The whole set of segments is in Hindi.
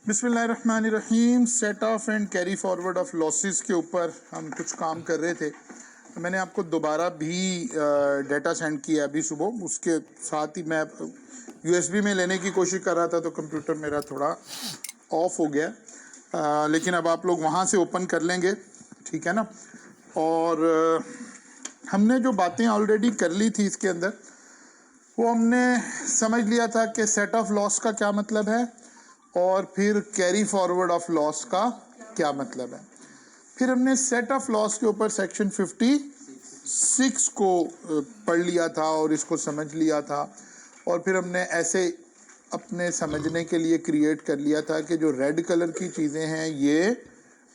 बिस्मिल्लाहिर्रहमानिर्रहीम। Set of and carry forward of losses के ऊपर हम कुछ काम कर रहे थे। मैंने आपको दोबारा भी डाटा सेंड किया अभी सुबह। उसके साथ ही मैं यूएसबी में लेने की कोशिश कर रहा था तो कंप्यूटर मेरा थोड़ा ऑफ हो गया, लेकिन अब आप लोग वहाँ से ओपन कर लेंगे, ठीक है ना। और हमने जो बातें ऑलरेडी कर ली थी इसके अंदर, वो हमने समझ लिया था कि सेट ऑफ लॉस का क्या मतलब है और फिर कैरी फॉरवर्ड ऑफ लॉस का क्या मतलब है। फिर हमने सेट ऑफ लॉस के ऊपर सेक्शन 56 को पढ़ लिया था और इसको समझ लिया था। और फिर हमने ऐसे अपने समझने के लिए क्रिएट कर लिया था कि जो रेड कलर की चीज़ें हैं ये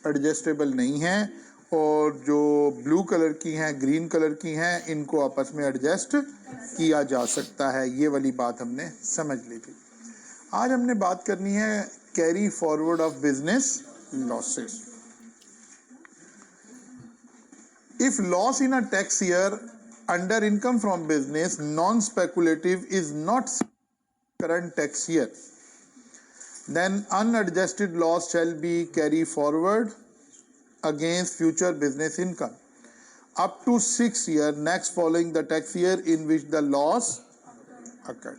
एडजस्टेबल नहीं हैं और जो ब्लू कलर की हैं, ग्रीन कलर की हैं, इनको आपस में एडजस्ट किया जा सकता है। ये वाली बात हमने समझ ली थी। आज हमने बात करनी है carry forward of business losses. If loss in a tax year under income from business non speculative is not current tax year, then unadjusted loss shall be carried forward against future business income up to 6 years next following the tax year in which the loss occurred.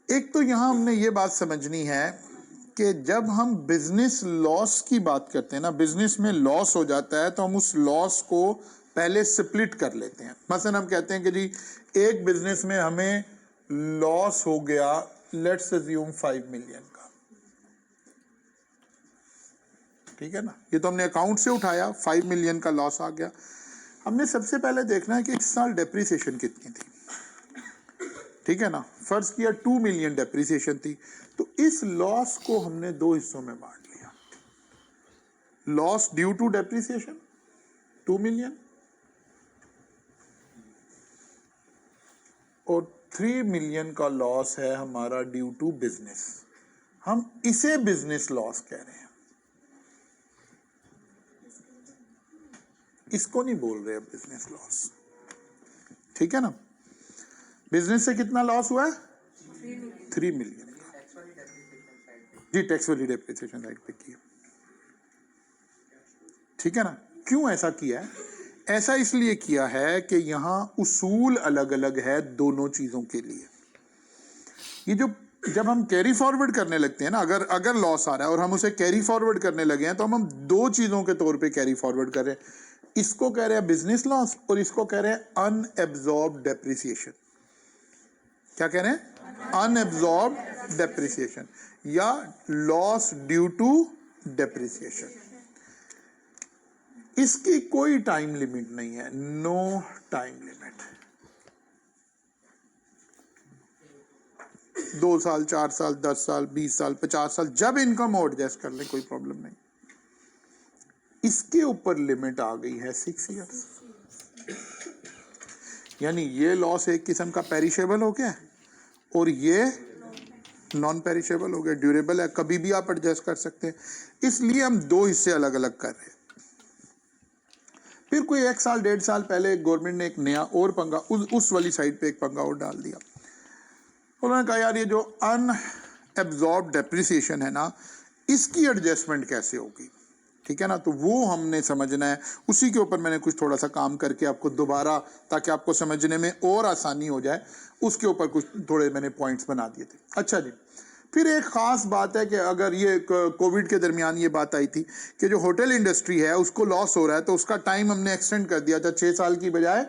एक तो यहाँ हमने ये बात समझनी है कि जब हम बिजनेस लॉस की बात करते हैं ना, बिजनेस में लॉस हो जाता है तो हम उस लॉस को पहले स्प्लिट कर लेते हैं। मसलन हम कहते हैं कि जी एक बिजनेस में हमें लॉस हो गया, लेट्स अज्यूम 5 मिलियन का, ठीक है ना। ये तो हमने अकाउंट से उठाया, 5 मिलियन का लॉस आ गया। हमने सबसे पहले देखना है कि इस साल डेप्रिसिएशन कितनी थी, ठीक है ना। फर्ज किया 2 मिलियन डेप्रिसिएशन थी, तो इस लॉस को हमने दो हिस्सों में बांट लिया। Loss due to depreciation 2 million और 3 मिलियन का लॉस है हमारा ड्यू टू बिजनेस। हम इसे बिजनेस लॉस कह रहे हैं, इसको नहीं बोल रहे अब बिजनेस लॉस, ठीक है ना। बिजनेस से कितना लॉस हुआ है? 3 मिलियन का। जी टैक्स वाली डेप्रिसिएशन साइड पे की, ठीक है ना। क्यों ऐसा किया है? ऐसा इसलिए किया है कि यहाँ उसूल अलग अलग है दोनों चीजों के लिए। ये जो जब हम कैरी फॉरवर्ड करने लगते हैं ना, अगर लॉस आ रहा है और हम उसे कैरी फॉरवर्ड करने लगे हैं तो हम दो चीजों के तौर पे कैरी फॉरवर्ड कर रहे हैं। इसको कह रहे हैं बिजनेस लॉस और इसको कह रहे हैं अनएब्जॉर्ब्ड डेप्रिसिएशन। क्या कह रहे हैं? अनएब्जॉर्ब्ड डेप्रिसिएशन या लॉस ड्यू टू डेप्रिसिएशन। इसकी कोई टाइम लिमिट नहीं है, नो टाइम लिमिट। 2 साल, 4 साल, 10 साल, 20 साल, 50 साल, जब इनकम हो एडजस्ट कर ले, कोई प्रॉब्लम नहीं। इसके ऊपर लिमिट आ गई है 6 इयर्स। यानी ये लॉस एक किस्म का पेरिशेबल हो गया और ये नॉन पेरिशेबल हो गया, ड्यूरेबल है, कभी भी आप एडजस्ट कर सकते हैं। इसलिए हम दो हिस्से अलग अलग कर रहे हैं। फिर कोई 1 साल 1.5 साल पहले गवर्नमेंट ने एक नया और पंगा उस वाली साइड पे एक पंगा और डाल दिया। उन्होंने कहा यार ये जो अनएब्जॉर्ब्ड डेप्रिसिएशन है ना, इसकी एडजस्टमेंट कैसे होगी, ठीक है ना। तो वो हमने समझना है, उसी के ऊपर मैंने कुछ थोड़ा सा काम करके आपको दोबारा, ताकि आपको समझने में और आसानी हो जाए, उसके ऊपर कुछ थोड़े मैंने पॉइंट्स बना दिए थे। अच्छा जी, फिर एक ख़ास बात है कि अगर ये कोविड के दरमियान ये बात आई थी कि जो होटल इंडस्ट्री है उसको लॉस हो रहा है, तो उसका टाइम हमने एक्सटेंड कर दिया था, 6 साल की बजाय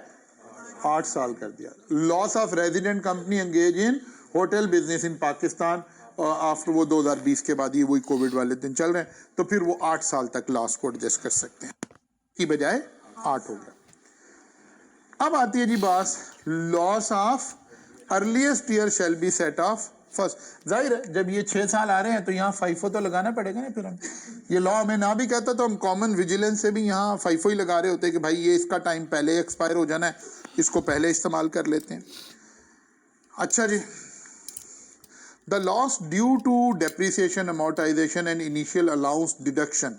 8 साल कर दिया। Loss of resident company engage in hotel business in Pakistan after वो 2020 के बाद ही वही कोविड वाले दिन चल रहे हैं, तो फिर वो 8 साल तक लॉस को एडजस्ट कर सकते हैं, की बजाय 8 हो गया। अब आती है जी बात, loss of earliest year shell be set of first. जाहिर है जब ये 6 साल आ रहे हैं तो यहाँ फाइफो तो लगाना पड़ेगा ना। फिर हम ये लॉ हमें ना भी कहता तो हम कॉमन विजिलेंस से भी यहाँ फाइफो ही लगा रहे होते कि भाई ये इसका टाइम पहले एक्सपायर हो जाना है, इसको पहले इस्तेमाल कर लेते हैं। अच्छा जी, the loss due to depreciation, amortisation and initial allowance deduction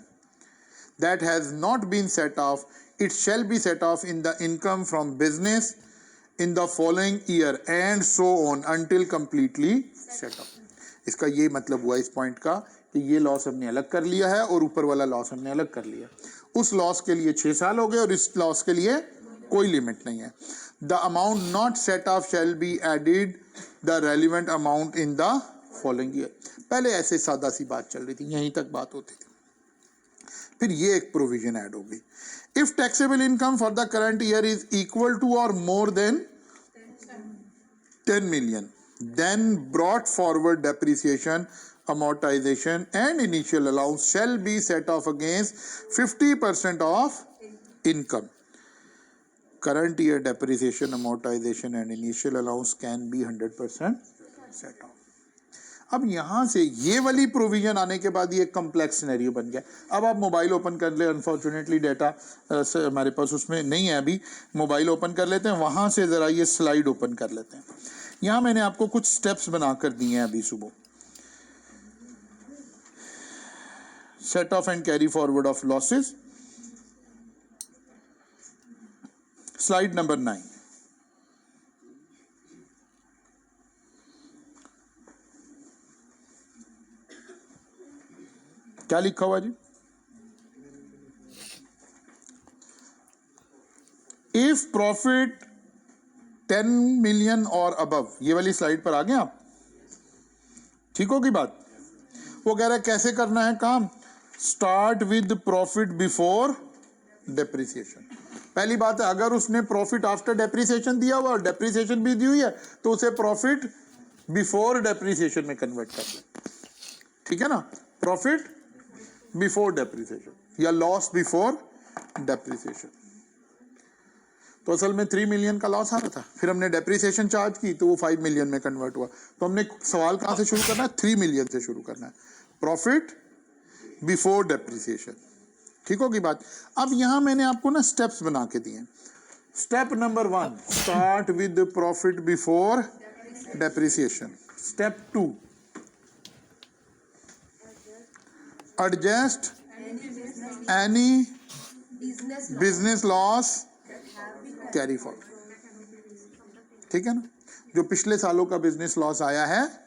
that has not been set off, it shall be set off in the income from business in the following year and so on until completely set off. इसका ये मतलब हुआ इस पॉइंट का कि ये लॉस हमने अलग कर लिया है और ऊपर वाला लॉस हमने अलग कर लिया। उस लॉस के लिए 6 साल हो गए और इस लॉस के लिए कोई लिमिट नहीं है। The amount not set of shall be added the relevant amount in the following year. पहले ऐसे सादा सी बात चल रही थी, यहीं तक बात होती थी, फिर ये एक प्रोविजन ऐड हो गई। If taxable income for the current year is equal to और more than 10 million, then brought forward depreciation, amortization and initial allowance shall be set off against 50% of income. Current year depreciation, amortization and initial allowance can be 100% set off. अब यहाँ से ये वाली प्रोविजन आने के बाद ये कम्प्लेक्स सिनेरियो बन गया। अब आप मोबाइल ओपन कर ले, अनफॉर्चुनेटली डेटा हमारे पास उसमें नहीं है, अभी मोबाइल ओपन कर लेते हैं, वहाँ से ज़रा ये स्लाइड ओपन कर लेते हैं। यहाँ मैंने आपको कुछ स्टेप्स बनाकर दिए हैं अभी सुबह। Set of and carry forward of losses, slide number 9। क्या लिखा हुआ जी? इफ प्रॉफिट 10 मिलियन और अबव, ये वाली स्लाइड पर आ गए आप? ठीक होगी बात? वो कह रहा है कैसे करना है काम। Start with profit before depreciation. पहली बात है, अगर उसने प्रॉफिट आफ्टर डेप्रिसिएशन दिया हुआ और डेप्रिसिएशन भी दी हुई है तो उसे प्रॉफिट बिफोर डेप्रिसिएशन में कन्वर्ट कर ले। ठीक है ना? प्रॉफिट बिफोर डेप्रिसिएशन या लॉस बिफोर डेप्रिसिएशन। तो असल में 3 मिलियन का लॉस आ रहा था, फिर हमने डेप्रिसिएशन चार्ज की तो वो 5 मिलियन में कन्वर्ट हुआ। तो हमने सवाल कहाँ से शुरू करना है? 3 मिलियन से शुरू करना है, प्रॉफिट बिफोर डेप्रिसिएशन। ठीक होगी बात? अब यहाँ मैंने आपको ना स्टेप्स बना के दिए। Step number 1, start with profit before depreciation. Step 2, adjust any business loss carry forward. ठीक है ना? जो पिछले सालों का बिजनेस लॉस आया है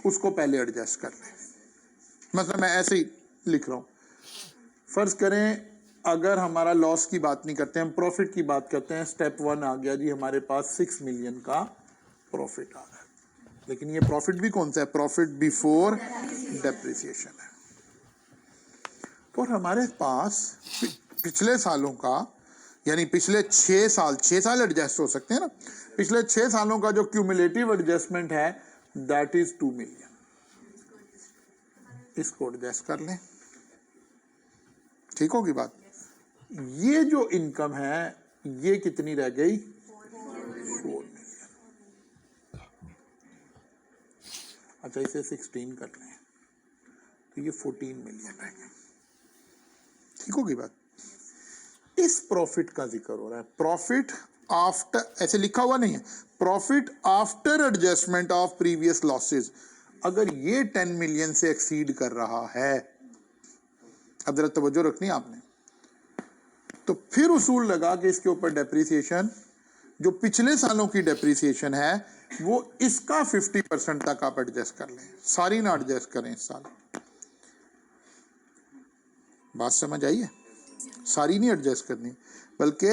उसको पहले एडजस्ट कर लें। मतलब मैं ऐसे ही लिख रहा हूं, फर्ज करें अगर हमारा लॉस की बात नहीं करते, हम प्रॉफिट की बात करते हैं। स्टेप 1 आ गया जी, हमारे पास 6 मिलियन का प्रॉफिट आ गया, लेकिन ये प्रॉफिट भी कौन सा है? प्रॉफिट बिफोर डेप्रिसिएशन है। और हमारे पास पिछले सालों का, यानी पिछले 6 साल एडजस्ट हो सकते हैं ना, पिछले 6 सालों का जो क्यूमुलेटिव एडजस्टमेंट है दैट इज 2 मिलियन। इसको एडजस्ट कर लें। ठीक होगी बात? ये जो इनकम है ये कितनी रह गई? 4 मिलियन। अच्छा, इसे 16 कर लें तो ये 14 मिलियन रह गए। ठीक होगी बात? इस प्रॉफिट का जिक्र हो रहा है, प्रॉफिट आफ्टर, ऐसे लिखा हुआ नहीं है, profit after adjustment of previous losses. अगर ये 10 मिलियन से एक्सीड कर रहा है, अब जरा तवज्जो रखनी है आपने, तो फिर उसूल लगा कि इसके ऊपर डेप्रिसिएशन, जो पिछले सालों की डेप्रिसिएशन है वो इसका 50% तक आप एडजस्ट कर लें, सारी ना एडजस्ट करें इस साल। बात समझ आई है? सारी नहीं एडजस्ट करनी, बल्कि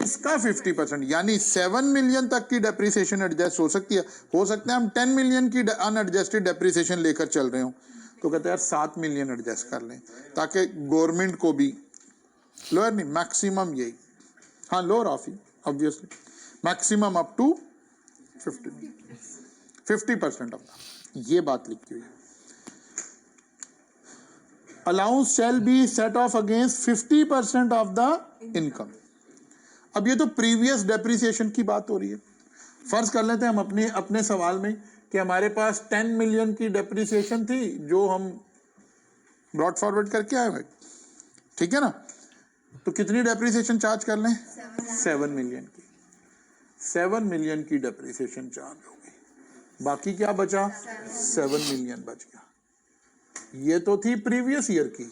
इसका 50%, यानी 7 मिलियन तक की डेप्रिसिएशन एडजस्ट हो सकती है। हो सकता है हम 10 मिलियन की अनएडजस्टेड डेप्रिसिएशन लेकर चल रहे हो, तो कहते हैं यार 7 मिलियन एडजस्ट कर लें ताकि गवर्नमेंट को भी लोअर नहीं, मैक्सिमम यही, हाँ लोअर ऑफ ही obviously, maximum up to 50% of that. ये बात लिखी हुई है। Allowance shall be set off against 50% of the income. अब ये तो प्रीवियस डेप्रिसिएशन की बात हो रही है। फर्ज कर लेते हैं हम अपने सवाल में कि हमारे पास 10 मिलियन की डेप्रिसिएशन थी जो हम ब्रॉड फॉरवर्ड करके आए हुए, ठीक है ना? तो कितनी डेप्रिसिएशन चार्ज कर लें? 7 मिलियन की। 7 मिलियन की डेप्रिसिएशन चार्ज हो गई, बाकी क्या बचा? 7 मिलियन बच गया। ये तो थी प्रीवियस ईयर की।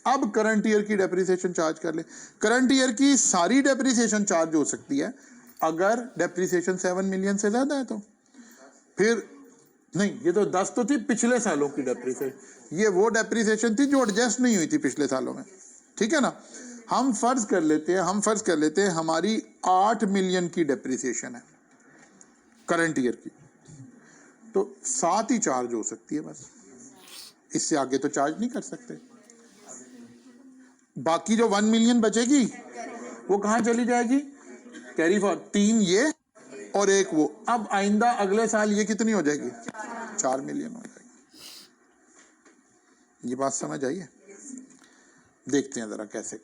अब करंट ईयर की डेप्रिसिएशन चार्ज कर ले। करंट ईयर की सारी डेप्रिसिएशन चार्ज हो सकती है अगर डेप्रिसिएशन 7 मिलियन से ज्यादा है तो। फिर नहीं, ये तो 10 तो थी पिछले सालों की डेप्रिसिएशन, ये वो डेप्रिसिएशन थी जो एडजस्ट नहीं हुई थी पिछले सालों में, ठीक है ना। हम फर्ज कर लेते हैं हमारी 8 मिलियन की डेप्रिसिएशन है करंट ईयर की, तो 7 ही चार्ज हो सकती है बस, इससे आगे तो चार्ज नहीं कर सकते। बाकी जो 1 मिलियन बचेगी वो कहां चली जाएगी, कैरी फॉरवर्ड, 3 ये और 1 वो। अब आइंदा अगले साल ये कितनी हो जाएगी, 4 मिलियन हो जाएगी। ये बात समझ आई है? देखते हैं जरा कैसे।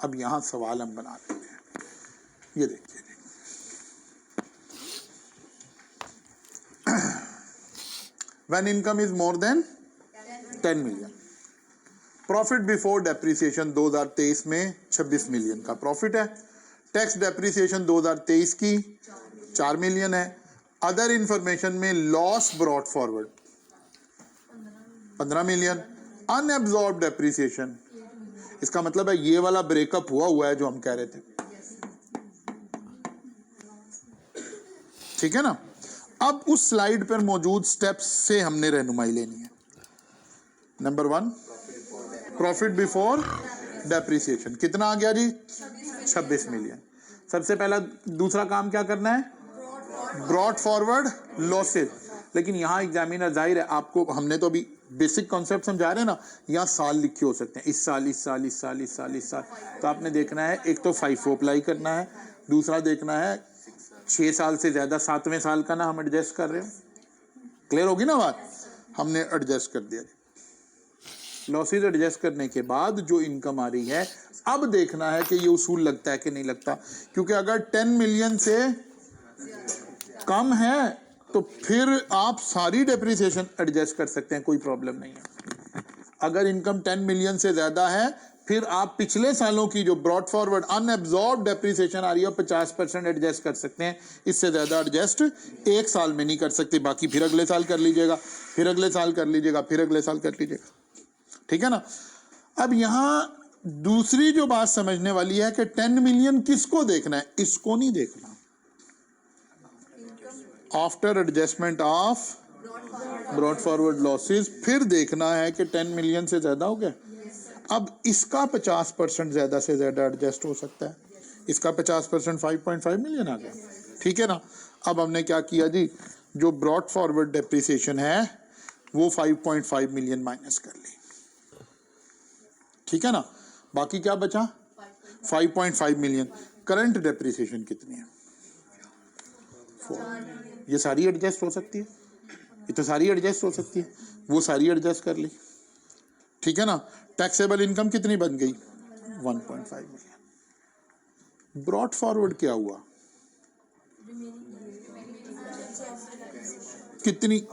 अब यहां सवाल हम बना लेते हैं, ये देखिए when income is more than 10 million, profit before depreciation 2023 में 26 मिलियन का प्रॉफिट है, टैक्स डेप्रिसिएशन 2023 की 4 मिलियन है, अदर इंफॉर्मेशन में loss brought forward 15 million, unabsorbed depreciation, इसका मतलब है ये वाला ब्रेकअप हुआ है जो हम कह रहे थे, ठीक है ना। अब उस स्लाइड पर मौजूद स्टेप्स से हमने रहनुमाई लेनी है। नंबर 1, प्रॉफिट बिफोर डेप्रिसिएशन कितना आ गया जी, 26 मिलियन। सबसे पहला दूसरा काम क्या करना है, ब्रॉट फॉरवर्ड लॉसेज। लेकिन यहाँ एग्जामिनर जाहिर है आपको, हमने तो अभी बेसिक कॉन्सेप्ट समझा रहे हैं ना, यहाँ साल लिखे हो सकते हैं, इस साल इस साल इस साल इस साल इस साल। तो आपने देखना है, एक तो FIFO अप्लाई करना है, दूसरा देखना है 6 साल से ज्यादा 7वें साल का ना हम एडजस्ट कर रहे हो। क्लियर होगी ना बात, हमने एडजस्ट कर दिया। लॉसेज एडजस्ट करने के बाद जो इनकम आ रही है, अब देखना है कि ये उसूल लगता है कि नहीं लगता, क्योंकि अगर 10 मिलियन से कम है तो फिर आप सारी डेप्रिसिएशन एडजस्ट कर सकते हैं, कोई प्रॉब्लम नहीं है। अगर इनकम 10 मिलियन से ज्यादा है, फिर आप पिछले सालों की जो ब्रॉट फॉरवर्ड अनएब्जॉर्ब डेप्रिसिएशन आ रही है 50% एडजस्ट कर सकते हैं, इससे ज्यादा एडजस्ट 1 साल में नहीं कर सकते। बाकी फिर अगले साल कर लीजिएगा, फिर अगले साल कर लीजिएगा, फिर अगले साल कर लीजिएगा, ठीक है ना। अब यहां दूसरी जो बात समझने वाली है कि 10 मिलियन किसको देखना है, इसको नहीं देखना। After adjustment of brought forward losses फिर देखना है कि 10 मिलियन से ज्यादा हो गया। अब इसका 50% ज्यादा से ज्यादा एडजस्ट हो सकता है, इसका 50% 5.5 मिलियन आ गया, ठीक है ना। अब हमने क्या किया जी, जो ब्रॉट फॉरवर्ड डेप्रिसिएशन है वो 5.5 मिलियन माइनस कर ली, ठीक है ना। बाकी क्या बचा, 5.5 मिलियन। करंट डेप्रिसिएशन कितनी है, 4। ये सारी एडजस्ट हो सकती है, ये तो सारी एडजस्ट हो सकती है, वो सारी एडजस्ट कर ली, ठीक है ना। टैक्सेबल इनकम कितनी बन गई, 1.5 मिलियन। ब्रॉट फॉरवर्ड क्या हुआ, कितनी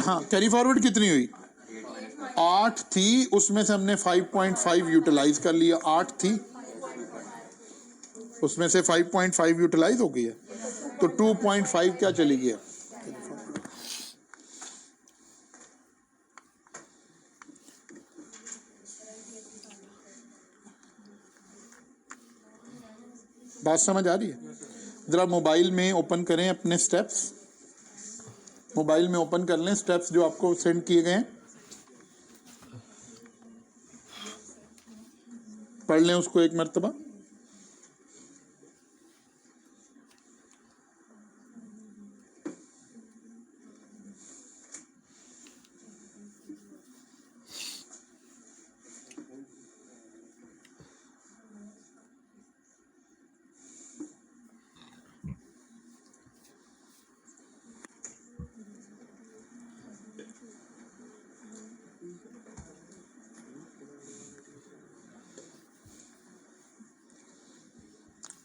हाँ, कैरी फॉरवर्ड कितनी हुई, 8 थी, उसमें से हमने 5.5 यूटिलाइज कर लिया। 8 थी, उसमें से 5.5 यूटिलाइज हो गई है, तो 2.5 क्या चली गया। बात समझ आ रही है? जरा मोबाइल में ओपन करें अपने स्टेप्स, मोबाइल में ओपन कर लें स्टेप्स जो आपको सेंड किए गए हैं, पढ़ लें उसको एक मर्तबा।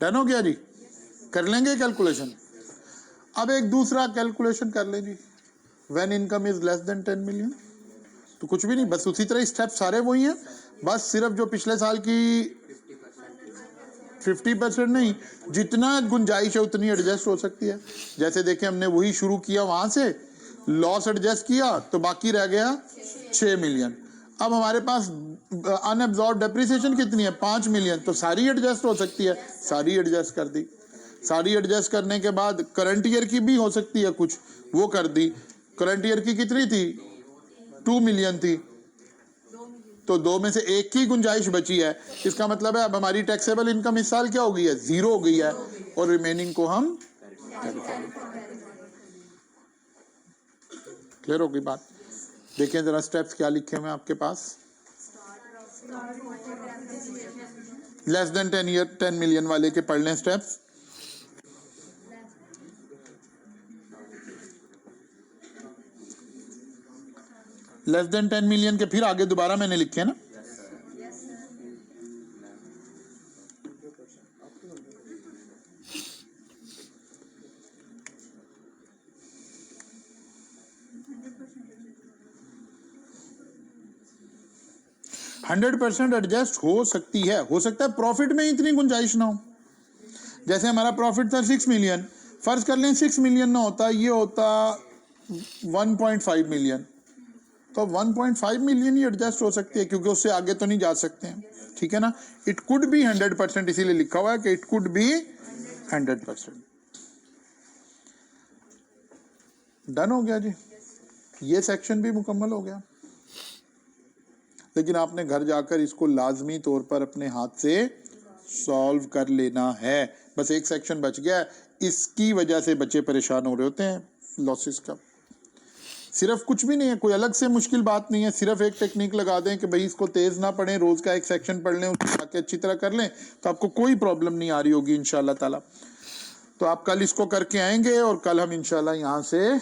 डन हो गया जी, कर लेंगे कैलकुलेशन। अब एक दूसरा कैलकुलेशन कर लें जी, when income is less than 10 million. तो कुछ भी नहीं, बस उसी तरह स्टेप सारे वही हैं, बस सिर्फ जो पिछले साल की 50% नहीं, जितना गुंजाइश है उतनी एडजस्ट हो सकती है। जैसे देखें, हमने वही शुरू किया, वहां से लॉस एडजस्ट किया तो बाकी रह गया 6 मिलियन। अब हमारे पास अनएब्जॉर्ब डेप्रिसिएशन कितनी है, 5 मिलियन, तो सारी एडजस्ट हो सकती है, सारी एडजस्ट कर दी। सारी एडजस्ट करने के बाद करंट ईयर की भी हो सकती है कुछ, वो कर दी। करंट ईयर की कितनी थी? 2 मिलियन थी, तो 2 में से 1 की गुंजाइश बची है। इसका मतलब है अब हमारी टैक्सेबल इनकम इस साल क्या हो गई है? 0 हो गई है, और रिमेनिंग को हम क्लियर हो गई बात। देखिए जरा स्टेप्स क्या लिखे हुए हैं आपके पास। लेस देन 10 मिलियन वाले के पढ़ लें स्टेप्स। लेस देन 10 मिलियन के फिर आगे दोबारा मैंने लिखे ना। %100% एडजस्ट हो सकती है, हो सकता है प्रॉफिट में इतनी गुंजाइश ना हो। जैसे हमारा प्रॉफिट था 6 मिलियन, फर्ज कर लें 6 मिलियन ना होता, ये होता 1.5 मिलियन, तो 1.5 मिलियन ही एडजस्ट हो सकती है, क्योंकि उससे आगे तो नहीं जा सकते हैं, ठीक है ना। इट कुड बी 100%, इसीलिए लिखा हुआ है कि इट कुड बी 100%। डन हो गया जी, ये सेक्शन भी मुकम्मल हो गया। लेकिन आपने घर जाकर इसको लाजमी तौर पर अपने हाथ से सॉल्व कर लेना है। बस एक सेक्शन बच गया, इसकी वजह से बच्चे परेशान हो रहे होते हैं लॉसेस का। सिर्फ कुछ भी नहीं है, कोई अलग से मुश्किल बात नहीं है, सिर्फ एक टेक्निक लगा दें कि भाई इसको तेज ना पढ़ें, रोज का एक सेक्शन पढ़ लें, उसको आके अच्छी तरह कर लें, तो आपको कोई प्रॉब्लम नहीं आ रही होगी इंशाल्लाह ताला। तो आप कल इसको करके आएंगे और कल हम इंशाल्लाह यहाँ से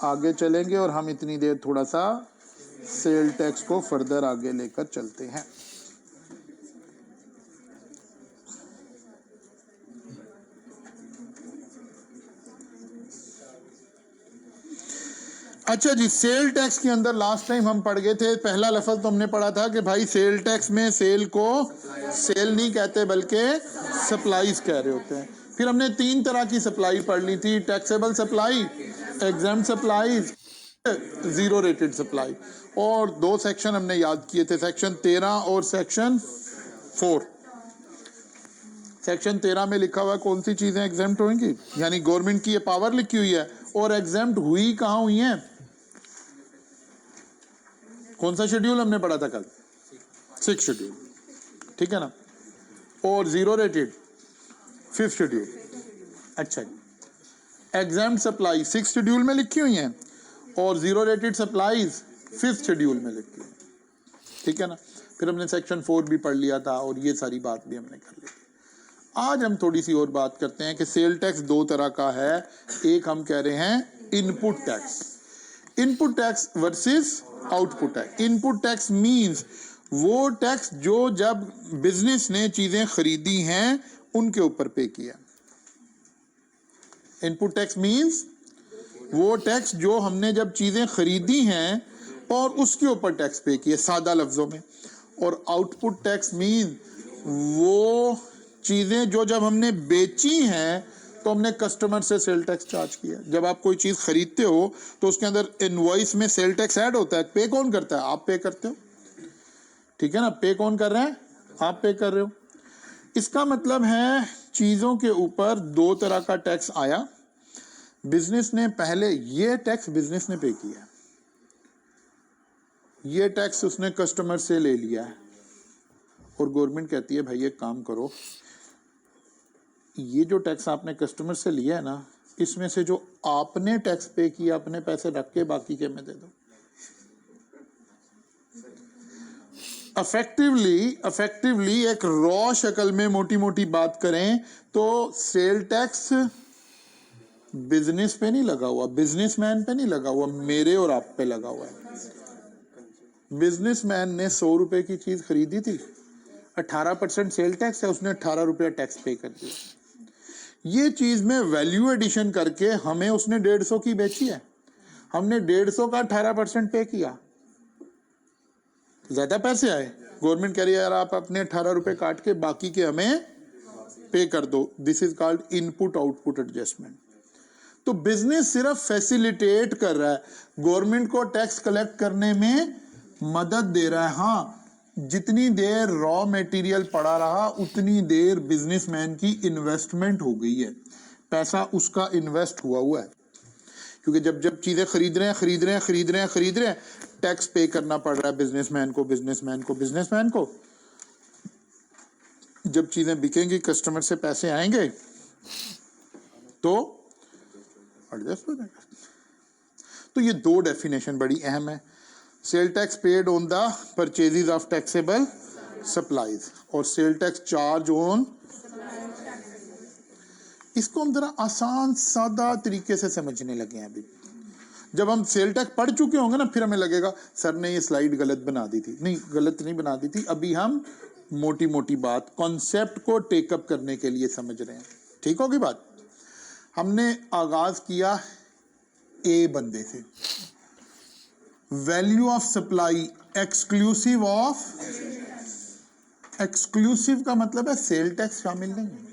आगे चलेंगे, और हम इतनी देर थोड़ा सा सेल टैक्स को फर्दर आगे लेकर चलते हैं। अच्छा जी, सेल टैक्स के अंदर लास्ट टाइम हम पढ़ गए थे, पहला लफ्ज तो हमने पढ़ा था कि भाई सेल टैक्स में सेल को सेल नहीं कहते बल्कि सप्लाईज कह रहे होते हैं। फिर हमने 3 तरह की सप्लाई पढ़ ली थी, taxable supply, exempt supplies, zero rated supply, और 2 सेक्शन हमने याद किए थे, सेक्शन 13 और सेक्शन 4। सेक्शन 13 में लिखा हुआ कौन सी चीजें एग्जाम्प्ट होंगी, यानी गवर्नमेंट की ये पावर लिखी हुई है, और एग्जाम्प्ट हुई कहाँ हुई है। कौन सा शेड्यूल हमने पढ़ा था कल? 6 शेड्यूल, ठीक है ना। और जीरो रेटेड 5th शेड्यूल। अच्छा, एग्जाम्प्ट सप्लाई 6 शेड्यूल में लिखी हुई हैं, और zero rated supplies 5th schedule में लिखी है, ठीक है ना। फिर हमने सेक्शन 4 भी पढ़ लिया था, और ये सारी बात भी हमने कर ली थी। आज हम थोड़ी सी और बात करते हैं कि सेल टैक्स 2 तरह का है। एक हम कह रहे हैं input tax, input tax versus output tax. Input tax means वो टैक्स जो जब बिजनेस ने चीजें खरीदी हैं उनके ऊपर पे किया। इनपुट टैक्स मींस वो टैक्स जो हमने जब चीजें खरीदी हैं और उसके ऊपर टैक्स पे किया, सादा लफ्जों में। और आउटपुट टैक्स मीन वो चीजें जो जब हमने बेची हैं तो हमने कस्टमर से सेल टैक्स चार्ज किया। जब आप कोई चीज खरीदते हो तो उसके अंदर इनवॉइस में सेल टैक्स ऐड होता है। पे कौन करता है? आप पे करते हो, ठीक है ना। पे कौन कर रहे हैं? आप पे कर रहे हो। इसका मतलब है चीजों के ऊपर 2 तरह का टैक्स आया। बिजनेस ने पहले ये टैक्स बिजनेस ने पे किया, ये टैक्स उसने कस्टमर से ले लिया है, और गवर्नमेंट कहती है भाई एक काम करो, ये जो टैक्स आपने कस्टमर से लिया है ना, इसमें से जो आपने टैक्स पे किया अपने पैसे रख के बाकी के में दे दो। अफेक्टिवली एक रॉ शक्ल में मोटी मोटी बात करें तो सेल टैक्स बिजनेस पे नहीं लगा हुआ, बिजनेसमैन पे नहीं लगा हुआ, मेरे और आप पे लगा हुआ है। बिजनेसमैन ने 100 रुपए की चीज खरीदी थी, 18% सेल टैक्स है, उसने 18 रुपया टैक्स पे कर दिया। ये चीज में वैल्यू एडिशन करके हमें उसने 150 की बेची है, हमने 150 का 18% पे किया, ज्यादा पैसे आए। गवर्नमेंट कह रही है यार आप अपने 18 रुपए काट के बाकी के हमें पे कर दो। This is called input output adjustment. तो बिजनेस सिर्फ फैसिलिटेट कर रहा है, गवर्नमेंट को टैक्स कलेक्ट करने में मदद दे रहा है। हाँ, जितनी देर रॉ मटेरियल पड़ा रहा उतनी देर बिजनेसमैन की इन्वेस्टमेंट हो गई है, पैसा उसका इन्वेस्ट हुआ है। क्योंकि जब जब चीज़ें खरीद रहे हैं, टैक्स पे करना पड़ रहा है बिजनेसमैन को। जब चीज़ें बिकेंगी, कस्टमर से पैसे आएंगे तो एडजस्ट हो जाएगा। तो ये दो डेफिनेशन बड़ी अहम है, sale tax paid on the purchases of taxable supplies और सेल टैक्स चार्ज ऑन। इसको हम जरा आसान सादा तरीके से समझने लगे हैं। अभी जब हम सेल टैक्स पढ़ चुके होंगे ना, फिर हमें लगेगा सर ने ये स्लाइड गलत बना दी थी। नहीं, गलत नहीं बना दी थी। अभी हम मोटी मोटी बात, कॉन्सेप्ट को टेकअप करने के लिए समझ रहे हैं। ठीक होगी बात। हमने आगाज किया ए बंदे से, value of supply exclusive of, exclusive का मतलब है सेल टैक्स शामिल नहीं है।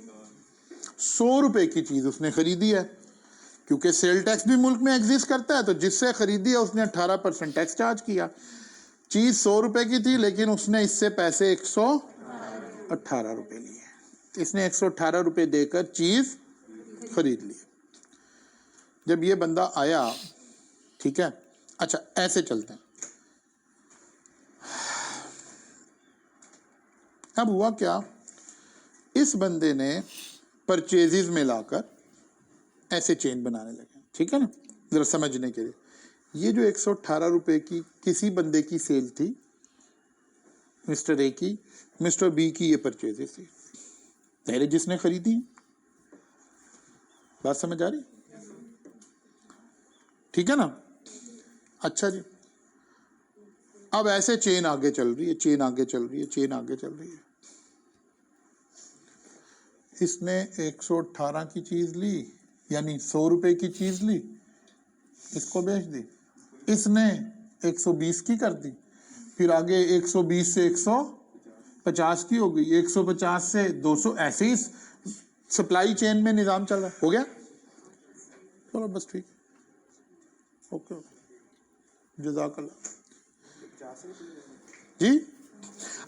100 रुपए की चीज उसने खरीदी है, क्योंकि सेल टैक्स भी मुल्क में एग्जिस्ट करता है, तो जिससे खरीदी है उसने 18% टैक्स चार्ज किया। चीज 100 रुपए की थी, लेकिन उसने इससे पैसे 118 रुपए लिए। इसने 118 रुपए देकर चीज खरीद ली। जब ये बंदा आया, ठीक है, अच्छा ऐसे चलते हैं। अब हुआ क्या, इस बंदे ने परचेजेस में लाकर ऐसे चेन बनाने लगे। ठीक है ना, जरा समझने के लिए, ये जो 118 रुपए की किसी बंदे की सेल थी, मिस्टर ए की, मिस्टर बी की ये परचेजेस थी, पहले जिसने खरीदी। बात समझ आ रही? ठीक है ना। अच्छा जी, अब ऐसे चेन आगे चल रही है, चेन आगे चल रही है, चेन आगे चल रही है। इसने 118 की चीज ली, यानी 100 रुपए की चीज ली, इसको बेच दी। इसने 120 की कर दी, फिर आगे 120 से 150 की हो गई, 150 से 200, ऐसे ही सप्लाई चेन में निजाम चल रहा है। हो गया? चलो बस ठीक, ओके, जज़ाकल्लाह जी।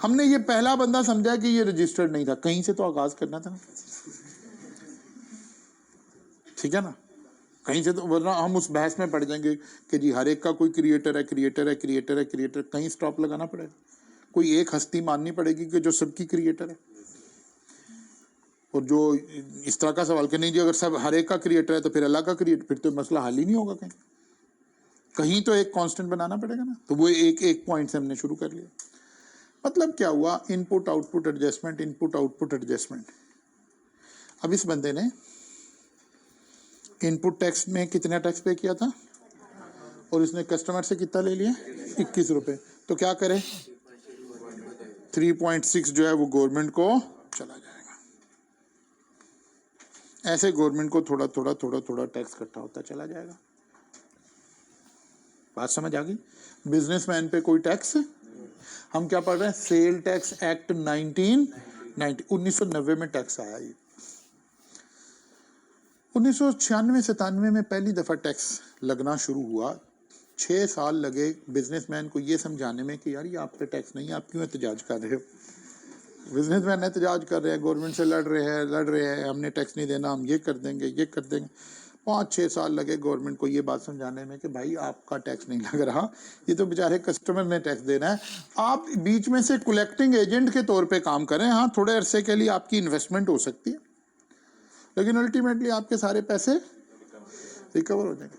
हमने ये पहला बंदा समझा कि ये रजिस्टर्ड नहीं था, कहीं से तो आगाज करना था ना। ठीक है ना, कहीं से तो, वरना हम उस बहस में पड़ जाएंगे कि जी हर एक का कोई क्रिएटर है, कहीं स्टॉप लगाना पड़ेगा। कोई एक हस्ती माननी पड़ेगी कि जो सबकी क्रिएटर है। और जो इस तरह का सवाल कि नहीं जी अगर सब हर एक का क्रिएटर है तो फिर अल्लाह का क्रिएटर, फिर तो मसला हल ही नहीं होगा। कहीं तो एक कांस्टेंट बनाना पड़ेगा ना। तो वो एक पॉइंट से हमने शुरू कर लिया। मतलब क्या हुआ, इनपुट आउटपुट एडजस्टमेंट। अब इस बंदे ने इनपुट टैक्स में कितना टैक्स पे किया था, और इसने कस्टमर से कितना ले लिया, 21 रुपए। तो क्या करे, 3.6 जो है वो गवर्नमेंट को चला जाएगा। ऐसे गवर्नमेंट को थोड़ा थोड़ा टैक्स इकट्ठा होता चला जाएगा। बात समझ आ गई? बिजनेसमैन पे कोई टैक्स, हम क्या पढ़ रहे हैं, सेल टैक्स एक्ट 1990 में टैक्स आया। ये 1996-97 में पहली दफा टैक्स लगना शुरू हुआ। 6 साल लगे बिजनेसमैन को ये समझाने में कि यार ये आप पे टैक्स नहीं है, आप क्यों एहतजाज कर रहे हो। बिजनेसमैन एहतजाज कर रहे हैं, गवर्नमेंट से लड़ रहे हैं, हमने टैक्स नहीं देना, हम ये कर देंगे। 5-6 साल लगे गवर्नमेंट को ये बात समझाने में कि भाई आपका टैक्स नहीं लग रहा, ये तो बेचारे कस्टमर ने टैक्स देना है, आप बीच में से कलेक्टिंग एजेंट के तौर पे काम करें। हाँ, थोड़े अरसे के लिए आपकी इन्वेस्टमेंट हो सकती है, लेकिन अल्टीमेटली आपके सारे पैसे रिकवर हो जाएंगे।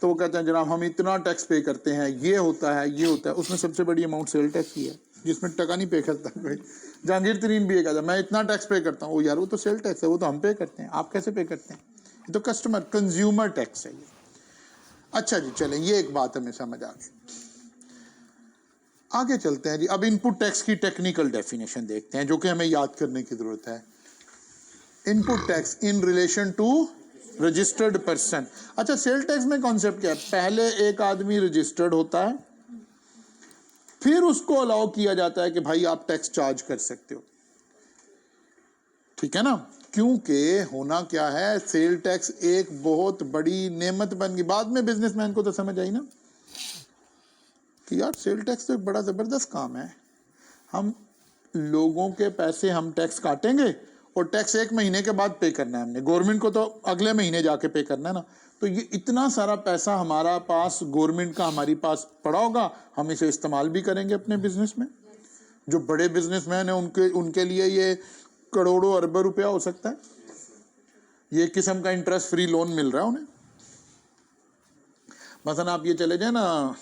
तो वो कहते हैं जनाब हम इतना टैक्स पे करते हैं, ये होता है। उसमें सबसे बड़ी अमाउंट सेल टैक्स की है, जिसमें टका नहीं पे करता कोई। जहांगीर तरीन भी ये कहता है मैं इतना टैक्स पे करता हूँ। यार वो तो सेल टैक्स है, वो तो हम पे करते हैं, आप कैसे पे करते हैं? ये तो कस्टमर कंज्यूमर टैक्स है ये। अच्छा जी, चलें, ये एक बात हमें समझ आ गई। आगे चलते हैं जी। अब इनपुट टैक्स की टेक्निकल डेफिनेशन देखते हैं, जो कि हमें याद करने की जरूरत है। Input tax in relation to registered person. अच्छा, सेल टैक्स में कॉन्सेप्ट क्या है, पहले एक आदमी रजिस्टर्ड होता है, फिर उसको अलाउ किया जाता है कि भाई आप टैक्स चार्ज कर सकते हो। ठीक है ना, क्योंकि होना क्या है, सेल टैक्स एक बहुत बड़ी नेमत बन गई। बाद में बिजनेसमैन को तो समझ आई ना कि यार सेल टैक्स तो एक बड़ा ज़बरदस्त काम है। हम लोगों के पैसे हम टैक्स काटेंगे और टैक्स 1 महीने के बाद पे करना है हमने, गवर्नमेंट को तो अगले महीने जाके पे करना है ना। तो ये इतना सारा पैसा हमारा पास, गवर्नमेंट का हमारी पास पड़ा होगा, हम इसे इस्तेमाल भी करेंगे अपने बिजनेस में। जो बड़े बिजनेसमैन हैं उनके लिए ये करोड़ों अरबों रुपया हो सकता है। ये किस्म का इंटरेस्ट फ्री लोन मिल रहा है उन्हें। मसलन आप ये चले जाए ना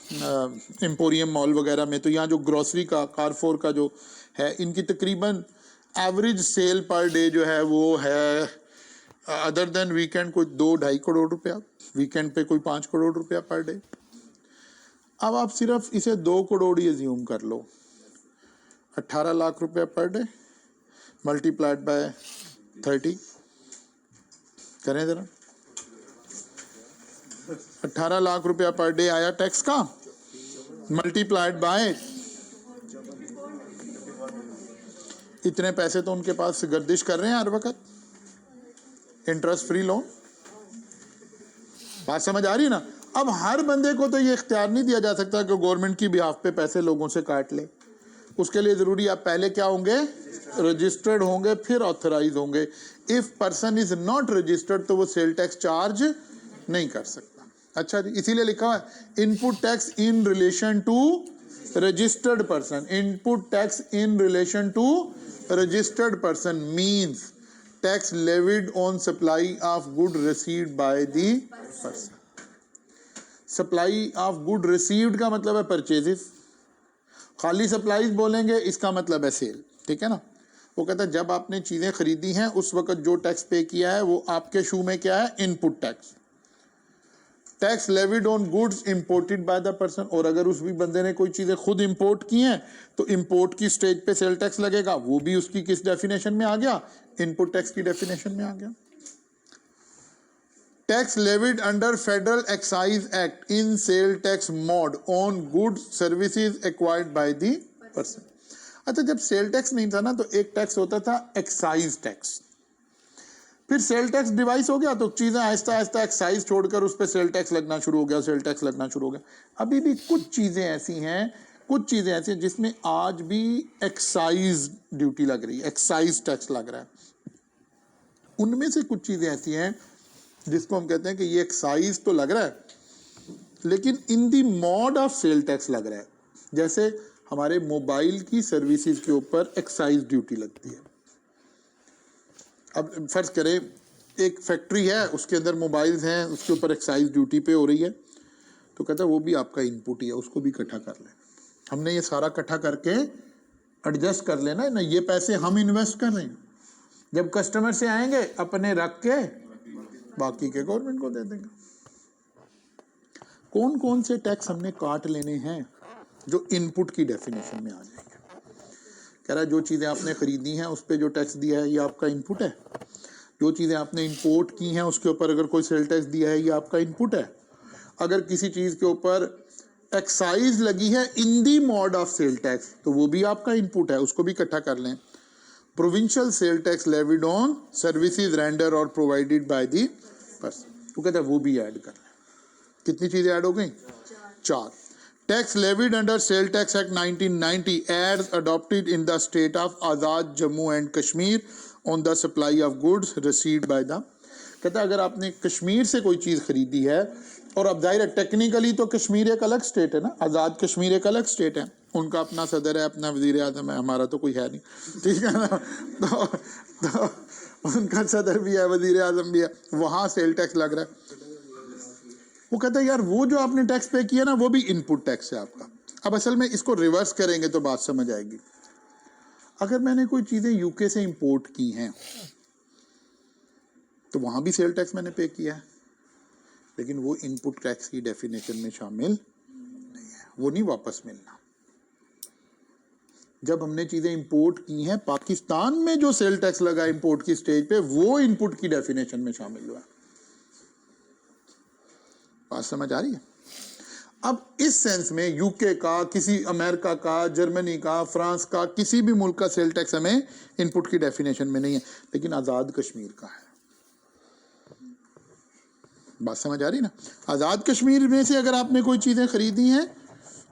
एम्पोरियम मॉल वगैरह में, तो यहाँ जो ग्रोसरी का, कारफोर का जो है, इनकी तकरीबन एवरेज सेल पर डे जो है वो है, अदर देन वीकेंड, कोई 2-2.5 करोड़ रुपया, वीकेंड पे कोई 5 करोड़ रुपया पर डे। अब आप सिर्फ इसे 2 करोड़ ही अज्यूम कर लो, 18 लाख रुपया पर डे मल्टीप्लाइड बाय 30 करें जरा, 18 लाख रुपया पर डे आया टैक्स का, मल्टीप्लाइड बाय इतने पैसे तो उनके पास गर्दिश कर रहे हैं हर वक्त, इंटरेस्ट फ्री लोन। बात समझ आ रही है ना। अब हर बंदे को तो ये इख्तियार नहीं दिया जा सकता कि गवर्नमेंट की बिहाफ पे पैसे लोगों से काट ले। उसके लिए जरूरी आप पहले क्या होंगे, रजिस्टर्ड होंगे, फिर ऑथराइज होंगे। If person is not registered तो वो सेल टैक्स चार्ज नहीं कर सकता। अच्छा जी, इसीलिए लिखा हुआ है input tax in relation to registered person. Input tax in relation to registered person means tax levied on supply of good received by the person. Supply of good received का मतलब है परचेजेस, खाली सप्लाईज बोलेंगे इसका मतलब है सेल, ठीक है ना। वो कहता है जब आपने चीजें खरीदी हैं उस वक्त जो टैक्स पे किया है वो आपके शू में क्या है, input tax. Tax levied on goods imported bye the person, और अगर उस भी बंदे ने कोई चीजें खुद इंपोर्ट की हैं तो इंपोर्ट की स्टेज पे सेल टैक्स लगेगा, वो भी उसकी किस डेफिनेशन में आ गया, इनपुट टैक्स की डेफिनेशन में आ गया। Tax levied under federal excise act in cell tax mode on goods services acquired by the person. अच्छा, जब सेल टैक्स नहीं था ना तो एक टैक्स होता था एक्साइज टैक्स, फिर सेल टैक्स डिवाइस हो गया तो चीजें आहिस्ता आहिस्ता एक्साइज छोड़कर उस पर सेल टैक्स लगना शुरू हो गया, सेल टैक्स लगना शुरू हो गया। अभी भी कुछ चीजें ऐसी हैं जिसमें आज भी एक्साइज ड्यूटी लग रही है, एक्साइज टैक्स लग रहा है। उनमें से कुछ चीजें ऐसी हैं जिसको हम कहते हैं कि ये एक्साइज तो लग रहा है लेकिन इन दी मोड ऑफ सेल टैक्स लग रहा है। जैसे हमारे मोबाइल की सर्विसेज के ऊपर एक्साइज ड्यूटी लगती है। अब फर्ज करें एक फैक्ट्री है, उसके अंदर मोबाइल्स हैं, उसके ऊपर एक्साइज ड्यूटी पे हो रही है, तो कहता है वो भी आपका इनपुट ही है, उसको भी इकट्ठा कर लें। हमने ये सारा इकट्ठा करके एडजस्ट कर लेना है ना, ये पैसे हम इन्वेस्ट कर रहे हैं, जब कस्टमर से आएंगे अपने रख के बाकी के गवर्नमेंट को दे देंगे। कौन कौन से टैक्स हमने काट लेने हैं जो इनपुट की डेफिनेशन में आ जाएंगे। कह रहा है जो चीज़ें आपने खरीदी हैं उस पर जो टैक्स दिया है ये आपका इनपुट है, जो चीज़ें आपने इंपोर्ट की हैं उसके ऊपर अगर कोई सेल टैक्स दिया है ये आपका इनपुट है। अगर किसी चीज़ के ऊपर एक्साइज लगी है इन दी मोड ऑफ सेल टैक्स तो वो भी आपका इनपुट है, उसको भी इकट्ठा कर लें। Provincial cell tax levied on services render और प्रोवाइडेड बाय दी पर्सन, वो कहता है वो भी ऐड कर लें। कितनी चीज़ें ऐड हो गई, 4। Tax levied under Sale Tax Act 1990 as adopted in the state of Azad Jammu and Kashmir on the supply of goods received by the। कहता है अगर आपने कश्मीर से कोई चीज़ खरीदी है, और अब जाहिर है टेक्निकली तो कश्मीर एक अलग स्टेट है ना, आज़ाद कश्मीर एक अलग स्टेट है, उनका अपना सदर है, अपना वजीर आज़म है, हमारा तो कोई है नहीं, ठीक है ना। तो उनका सदर भी है, वजीर आज़म भी है, वहाँ सेल टैक्स लग रहा है। वो कहता है यार वो जो आपने टैक्स पे किया ना वो भी इनपुट टैक्स है आपका। अब असल में इसको रिवर्स करेंगे तो बात समझ आएगी। अगर मैंने कोई चीज़ें यूके से इंपोर्ट की हैं तो वहाँ भी सेल टैक्स मैंने पे किया है, लेकिन वो इनपुट टैक्स की डेफिनेशन में शामिल नहीं है, वो नहीं वापस मिलना। जब हमने चीज़ें इंपोर्ट की हैं पाकिस्तान में जो सेल टैक्स लगा इंपोर्ट की स्टेज पे वो इनपुट की डेफिनेशन में शामिल हुआ। बात समझ आ रही है। अब इस सेंस में यूके का, किसी अमेरिका का, जर्मनी का, फ्रांस का, किसी भी मुल्क का सेल टैक्स हमें इनपुट की डेफिनेशन में नहीं है, लेकिन आज़ाद कश्मीर का है। बात समझ आ रही ना। आज़ाद कश्मीर में से अगर आपने कोई चीज़ें खरीदी हैं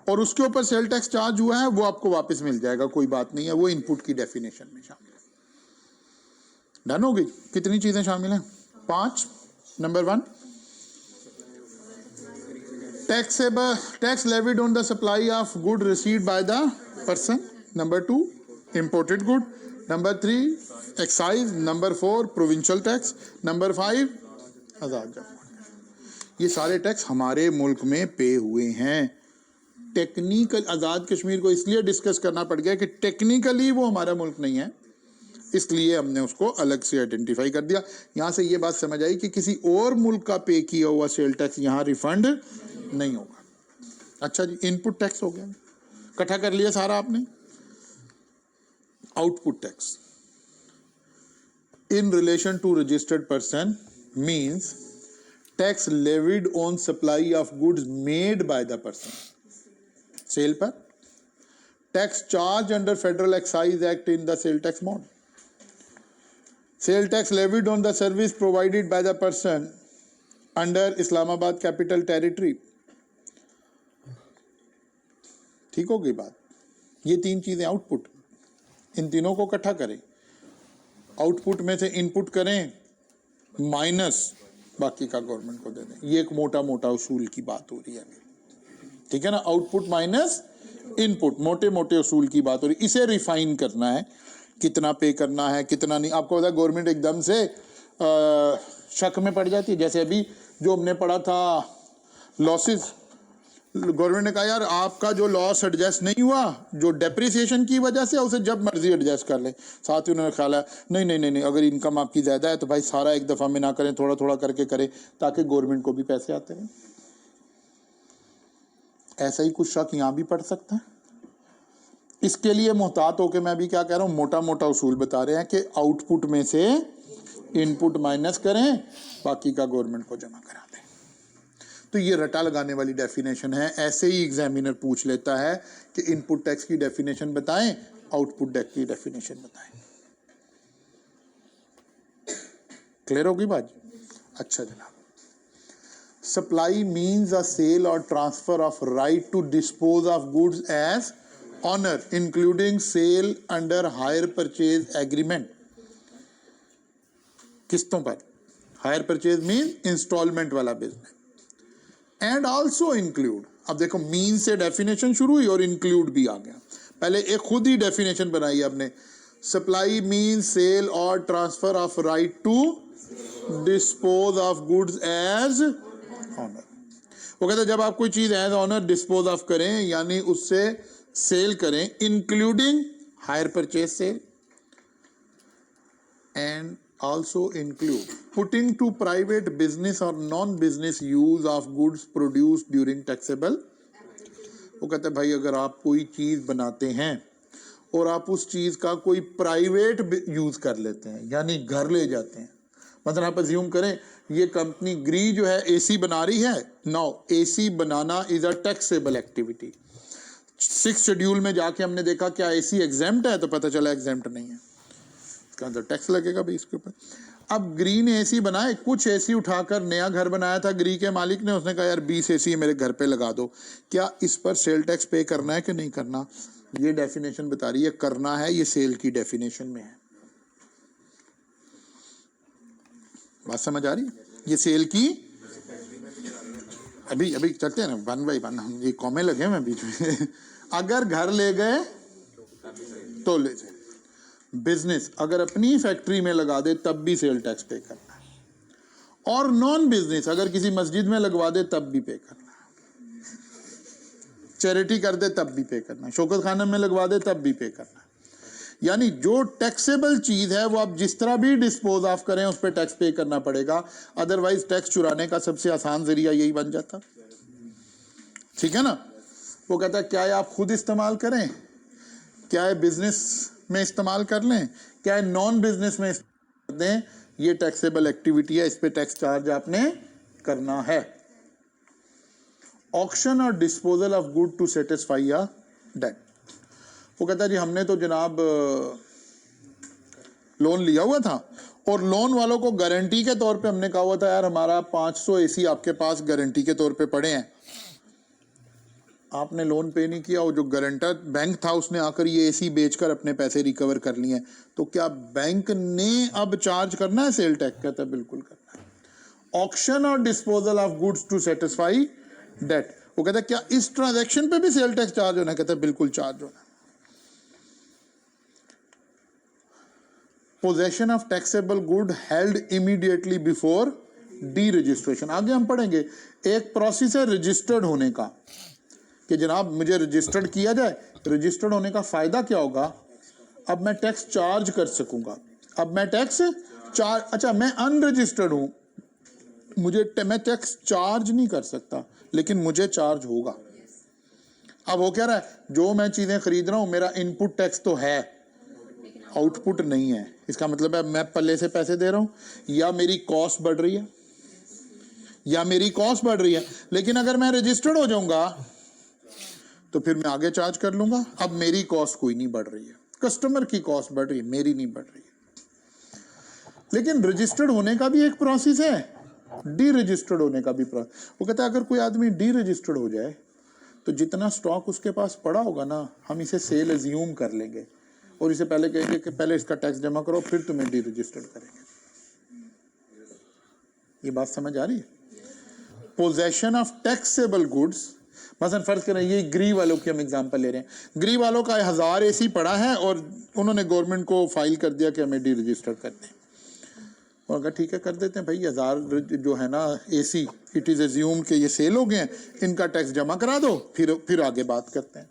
और उसके ऊपर सेल टैक्स चार्ज हुआ है वो आपको वापस मिल जाएगा, कोई बात नहीं है, वो इनपुट की डेफिनेशन में शामिल है। डन हो गई। कितनी चीजें शामिल हैं? 5। Number 1, tax levied on the supply of good received bye the person. Number 2, imported good. Number 3, excise. Number 4, provincial tax. Number 5, आजाद जमा। ये सारे टैक्स हमारे मुल्क में पे हुए हैं। टेक्निकल आज़ाद कश्मीर को इसलिए डिस्कस करना पड़ गया कि टेक्निकली वो हमारा मुल्क नहीं है, इसलिए हमने उसको अलग से आइडेंटिफाई कर दिया। यहाँ से ये बात समझ आई कि किसी और मुल्क का पे किया हुआ सेल टैक्स यहाँ रिफंड नहीं होगा। अच्छा जी, इनपुट टैक्स हो गया, इकट्ठा कर लिया सारा आपने। Output tax in relation to registered person means tax levied on supply of goods made by the person. Sale पर tax charge under federal excise act in the sale tax mode. Sale tax levied on the service provided by the person under Islamabad capital territory. ठीक हो गई बात। ये 3 चीजें आउटपुट, इन तीनों को इकट्ठा करें, आउटपुट में से इनपुट करें माइनस बाकी का गवर्नमेंट को दे दें। ये एक मोटा मोटा उसूल की बात हो रही है, ठीक है ना। आउटपुट माइनस इनपुट, मोटे मोटे उसूल की बात हो रही है। इसे रिफाइन करना है, कितना पे करना है कितना नहीं। आपको पता है गवर्नमेंट एकदम से शक में पड़ जाती है। जैसे अभी जो हमने पढ़ा था लॉसेस, गवर्नमेंट ने कहा यार आपका जो लॉस एडजस्ट नहीं हुआ जो डेप्रिसिएशन की वजह से, उसे जब मर्जी एडजस्ट कर ले। साथ ही उन्होंने ख्याल है नहीं नहीं नहीं नहीं, अगर इनकम आपकी ज़्यादा है तो भाई सारा एक दफ़ा में ना करें, थोड़ा थोड़ा करके करें ताकि गवर्नमेंट को भी पैसे आते हैं। ऐसा ही कुछ शक यहाँ भी पड़ सकता है। इसके लिए मोहतात होकर मैं भी क्या कह रहा हूँ, मोटा मोटा उसूल बता रहे हैं कि आउटपुट में से इनपुट माइनस करें, बाकी का गवर्नमेंट को जमा करा दें। तो ये रटा लगाने वाली डेफिनेशन है। ऐसे ही एग्जामिनर पूछ लेता है कि इनपुट टैक्स की डेफिनेशन बताएं, आउटपुट टैक्स की डेफिनेशन बताएं। क्लियर होगी बात? अच्छा जनाब, सप्लाई मीन्स अ सेल और transfer of right to dispose of goods as owner including sale under hire purchase agreement. किस्तों पर हायर परचेज मीन इंस्टॉलमेंट वाला बिजनेस। एंड ऑल्सो इंक्लूड, अब देखो मीन से डेफिनेशन शुरू हुई और इंक्लूड भी आ गया। पहले एक खुद ही डेफिनेशन बनाई आपने, सप्लाई मीन सेल और transfer of right to dispose of goods as owner. वो कहते हैं जब आप कोई चीज एज ऑनर डिस्पोज ऑफ करें यानी उससे सेल करें, including hire purchase sale and also include putting to private business or non-business use of goods produced during taxable। वो कहते हैं भाई अगर आप कोई चीज बनाते हैं और आप उस चीज का कोई प्राइवेट यूज कर लेते हैं यानी घर ले जाते हैं, मतलब आप अज्यूम करें ये कंपनी ग्री जो है एसी बना रही है। Now AC banana is a taxable activity. 6 schedule में जाके हमने देखा क्या एसी एग्जेम्प्ट है, तो पता चला एग्जेम्प्ट नहीं है, तो टैक्स लगेगा भी इसके ऊपर। अब ग्री ने एसी बनाए, कुछ एसी उठाकर नया घर बनाया था ग्री के मालिक ने, उसने कहा यार 20 एसी मेरे घर पे लगा दो, क्या इस पर सेल टैक्स पे करना है कि नहीं करना? ये डेफिनेशन बता रही है करना है, ये सेल की डेफिनेशन में है। बात समझ आ रही है? ये सेल की अभी अभी चलते हैं ना 1 बाय 1, हम ये कॉमे लगे हैं बीच में। अगर घर ले गए तो ले जाए, बिजनेस अगर अपनी फैक्ट्री में लगा दे तब भी सेल टैक्स पे करना है, और नॉन बिजनेस अगर किसी मस्जिद में लगवा दे तब भी पे करना है, चैरिटी कर दे तब भी पे करना है, शौकत खाना में लगवा दे तब भी पे करना है। यानी जो टैक्सेबल चीज है वो आप जिस तरह भी डिस्पोज ऑफ करें उस पर टैक्स पे करना पड़ेगा। अदरवाइज टैक्स चुराने का सबसे आसान जरिया यही बन जाता। ठीक है ना। वो कहता है क्या आप खुद इस्तेमाल करें, क्या है बिजनेस में इस्तेमाल कर लें, क्या है नॉन बिजनेस में इस्तेमाल कर दें, ये टैक्सेबल एक्टिविटी है, इस पे टैक्स चार्ज आपने करना है। ऑक्शन और disposal of good to satisfy a debt. वो कहता है जी हमने तो जनाब लोन लिया हुआ था और लोन वालों को गारंटी के तौर पे हमने कहा हुआ था यार हमारा 500 एसी आपके पास गारंटी के तौर पे पड़े हैं, आपने लोन पे नहीं किया, वो जो गारंटर बैंक था उसने आकर ये एसी बेचकर अपने पैसे रिकवर कर लिए हैं, तो क्या बैंक ने अब चार्ज करना है सेल टैक्स? कहता है बिल्कुल करना है। ऑक्शन और disposal of goods to satisfy debt, वो कहता है क्या इस ट्रांजैक्शन पे भी सेल टैक्स चार्ज होना है? कहता है बिल्कुल चार्ज होना है। Possession of taxable good held immediately before D registration. आगे हम पढ़ेंगे एक प्रोसेस है रजिस्टर्ड होने का, कि जनाब मुझे रजिस्टर्ड किया जाए। रजिस्टर्ड होने का फायदा क्या होगा? अब मैं टैक्स चार्ज कर सकूंगा। अब मैं टैक्स चार्ज, अच्छा मैं अनरजिस्टर्ड हूं, मैं टैक्स चार्ज नहीं कर सकता, लेकिन मुझे चार्ज होगा। अब वो कह रहा है जो मैं चीजें खरीद रहा हूं मेरा इनपुट टैक्स तो है, आउटपुट नहीं है। इसका मतलब है मैं पल्ले से पैसे दे रहा हूं या मेरी कॉस्ट बढ़ रही है, लेकिन अगर मैं रजिस्टर्ड हो जाऊंगा तो फिर मैं आगे चार्ज कर लूंगा। अब मेरी कॉस्ट कोई नहीं बढ़ रही है, कस्टमर की कॉस्ट बढ़ रही है, मेरी नहीं बढ़ रही है। लेकिन रजिस्टर्ड होने का भी एक प्रोसेस है, डी रजिस्टर्ड होने का भी प्रोसेस। वो कहता है अगर कोई आदमी डी रजिस्टर्ड हो जाए तो जितना स्टॉक उसके पास पड़ा होगा ना, हम इसे सेल एज्यूम कर लेंगे और इसे पहले कहेंगे कि पहले इसका टैक्स जमा करो फिर तुम्हें डी रजिस्टर्ड करेंगे। ये बात समझ आ रही है? पोजेशन ऑफ टैक्सेबल गुड्स, मसलन फर्ज करें ये गृह वालों की हम एग्जांपल ले रहे हैं। गृह वालों का 1000 एसी पड़ा है और उन्होंने गवर्नमेंट को फाइल कर दिया कि हमें डी रजिस्टर करते हैं, और अगर ठीक है कर देते हैं भाई, 1000 जो है ना एसी, इट इज एज्यूम कि ये सेल हो गए हैं, इनका टैक्स जमा करा दो, फिर आगे बात करते हैं।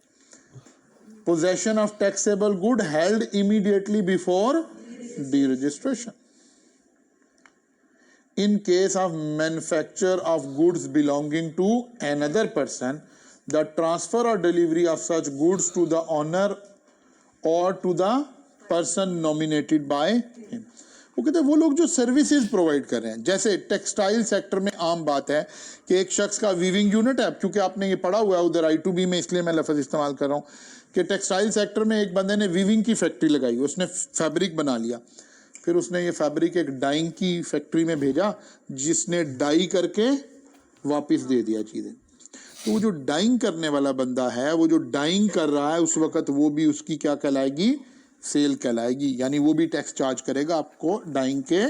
Possession of taxable good held immediately before D registration. In case of manufacture of goods belonging to another person, the transfer or delivery of such goods to the owner or to the person nominated by him. वो कहते हैं वो लोग जो सर्विसेज प्रोवाइड कर रहे हैं, जैसे टेक्सटाइल सेक्टर में आम बात है कि एक शख्स का वीविंग यूनिट है, क्योंकि आपने ये पढ़ा हुआ है उधर I2B में, इसलिए मैं लफ्ज़ इस्तेमाल कर रहा हूँ कि टेक्सटाइल सेक्टर में एक बंदे ने वीविंग की फैक्ट्री लगाई, उसने फैब्रिक बना लिया, फिर उसने ये फैब्रिक एक डाइंग की फैक्ट्री में भेजा जिसने डाई करके वापस दे दिया चीज़ें। तो वो जो डाइंग करने वाला बंदा है, वो जो डाइंग कर रहा है उस वक़्त वो भी उसकी क्या कहलाएगी? सेल कहलाएगी, यानी वो भी टैक्स चार्ज करेगा आपको डाइंग के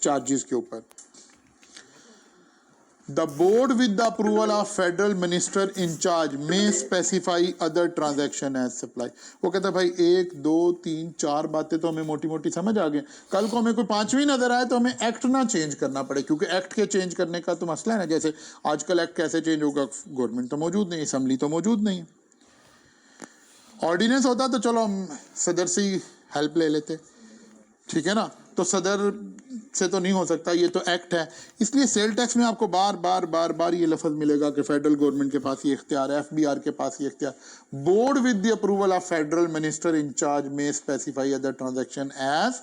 चार्जेस के ऊपर। The board with the approval of federal minister in charge may specify other transaction as supply. वो कहता है भाई 1 2 3 4 बातें तो हमें मोटी मोटी समझ आ गई, कल को हमें कोई पांचवी नजर आए तो हमें एक्ट ना चेंज करना पड़े, क्योंकि एक्ट के चेंज करने का तो मसला है ना। जैसे आजकल एक्ट कैसे चेंज होगा? गवर्नमेंट तो मौजूद नहीं, असेंबली तो मौजूद नहीं, ऑर्डिनेंस होता तो चलो हम सदर से ही हेल्प ले लेते, ठीक है ना। तो सदर से तो नहीं हो सकता, ये तो एक्ट है। इसलिए सेल टैक्स में आपको बार बार ये लफ्ज़ मिलेगा कि फेडरल गवर्नमेंट के पास ये इख्तियार है, FBR के पास ये इख्तियार। Board with the approval of federal minister in charge में specify other transaction as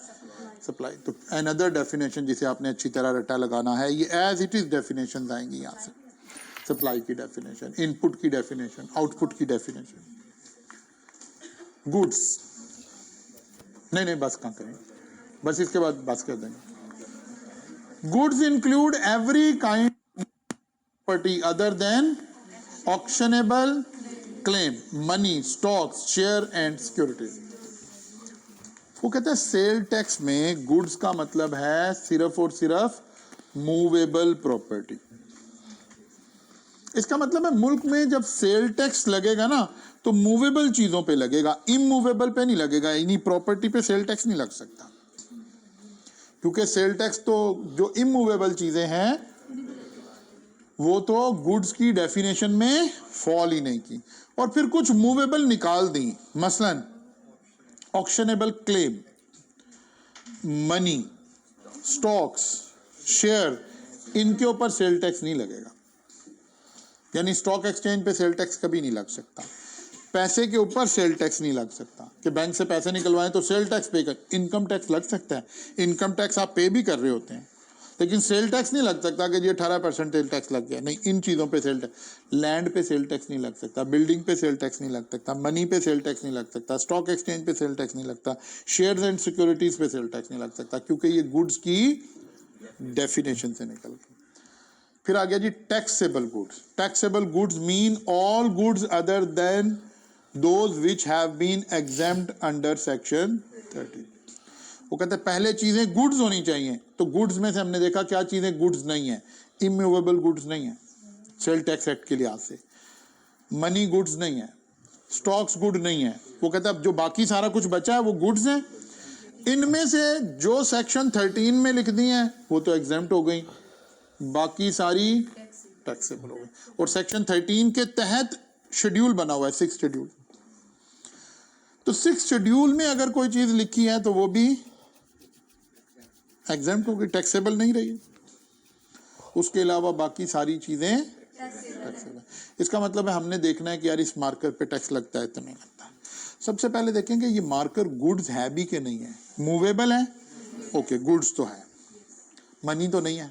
supply. तो अनदर डेफिनेशन जिसे आपने अच्छी तरह रट्टा लगाना है, ये एज इट इज डेफिनेशन आएंगी यहाँ से। सप्लाई की डेफिनेशन, इनपुट की डेफिनेशन, आउटपुट की डेफिनेशन। गुड्स नहीं बस कहाँ करें, बस इसके बाद बस कर देंगे। Goods include every kind property other than ऑक्शनेबल claim, money, stocks, share and securities. वो कहते हैं सेल टैक्स में गुड्स का मतलब है सिर्फ और सिर्फ मूवेबल प्रॉपर्टी। इसका मतलब है मुल्क में जब सेल टैक्स लगेगा ना तो मूवेबल चीजों पे लगेगा, इमूवेबल पे नहीं लगेगा, यानी प्रॉपर्टी पे सेल टैक्स नहीं लग सकता, क्योंकि सेल टैक्स तो जो इमूवेबल चीजें हैं वो तो गुड्स की डेफिनेशन में फॉल ही नहीं की, और फिर कुछ मूवेबल निकाल दी, मसलन ऑक्शनेबल क्लेम, मनी, स्टॉक्स, शेयर, इनके ऊपर सेल टैक्स नहीं लगेगा। यानी स्टॉक एक्सचेंज पे सेल टैक्स कभी नहीं लग सकता, पैसे के ऊपर सेल टैक्स नहीं लग सकता कि बैंक से पैसे निकलवाएं तो सेल टैक्स पे कर। इनकम टैक्स लग सकता है, इनकम टैक्स आप पे भी कर रहे होते हैं, लेकिन सेल टैक्स नहीं लग सकता कि ये 18% सेल टैक्स लग गया, नहीं, इन चीज़ों पे सेल टैक्स। लैंड पे सेल टैक्स नहीं लग सकता, बिल्डिंग पे सेल टैक्स नहीं लग सकता, मनी पे सेल टैक्स नहीं लग सकता, स्टॉक एक्सचेंज पे सेल टैक्स नहीं लगता, शेयर्स एंड सिक्योरिटीज पे सेल टैक्स नहीं लग सकता, क्योंकि ये गुड्स की डेफिनेशन से निकल गया। फिर आ गया जी taxable goods. Taxable goods mean all goods other than those which have been exempt under section 13। वो कहते हैं पहले चीजें गुड्स होनी चाहिए, तो गुड्स में से हमने देखा क्या चीजें गुड्स नहीं है, इमूवेबल गुड्स नहीं है सेल टैक्स एक्ट के लिहाज से, मनी गुड्स नहीं है, स्टॉक्स गुड नहीं है। वो कहता है अब जो बाकी सारा कुछ बचा है वो गुड्स है, इनमें से जो सेक्शन 13 में लिख दी हैं वो तो एग्जेम्प्ट हो गई, बाकी सारी टैक्सेबल हो गई। और सेक्शन 13 के तहत शेड्यूल बना हुआ है, 6 शेड्यूल। तो 6 शेड्यूल में अगर कोई चीज लिखी है तो वो भी एग्जेम्प्ट हो गई, टैक्सेबल नहीं रही। उसके अलावा बाकी सारी चीजें टैक्सेबल। इसका मतलब है हमने देखना है कि यार इस मार्कर पे टैक्स लगता है तो नहीं लगता। सबसे पहले देखेंगे ये मार्कर गुड्स है भी कि नहीं है, मूवेबल है, ओके गुड्स तो है, मनी तो नहीं है,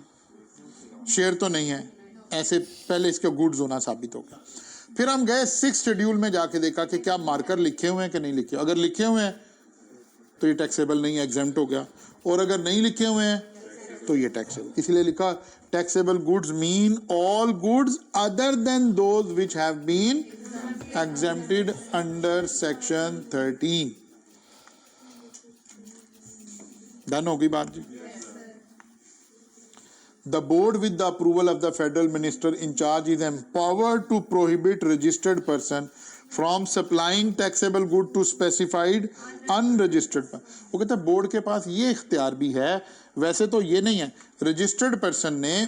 शेयर तो नहीं है, ऐसे पहले इसके गुड्स होना साबित हो गया। फिर हम गए 6 शेड्यूल में जाके देखा कि क्या मार्कर लिखे हुए हैं कि नहीं लिखे। अगर लिखे हुए हैं तो ये टैक्सेबल नहीं है, एग्जेम्प्ट हो गया, और अगर नहीं लिखे हुए हैं तो ये टैक्सेबल। इसलिए लिखा taxable goods mean all goods other than those which have been exempted under section 13। Done होगी बात जी। The board with the approval of the federal minister in charge is empowered to prohibit registered person from supplying taxable good to specified unregistered person। वो कहते हैं बोर्ड के पास ये इख्तियार भी है, वैसे तो ये नहीं है, रजिस्टर्ड पर्सन ने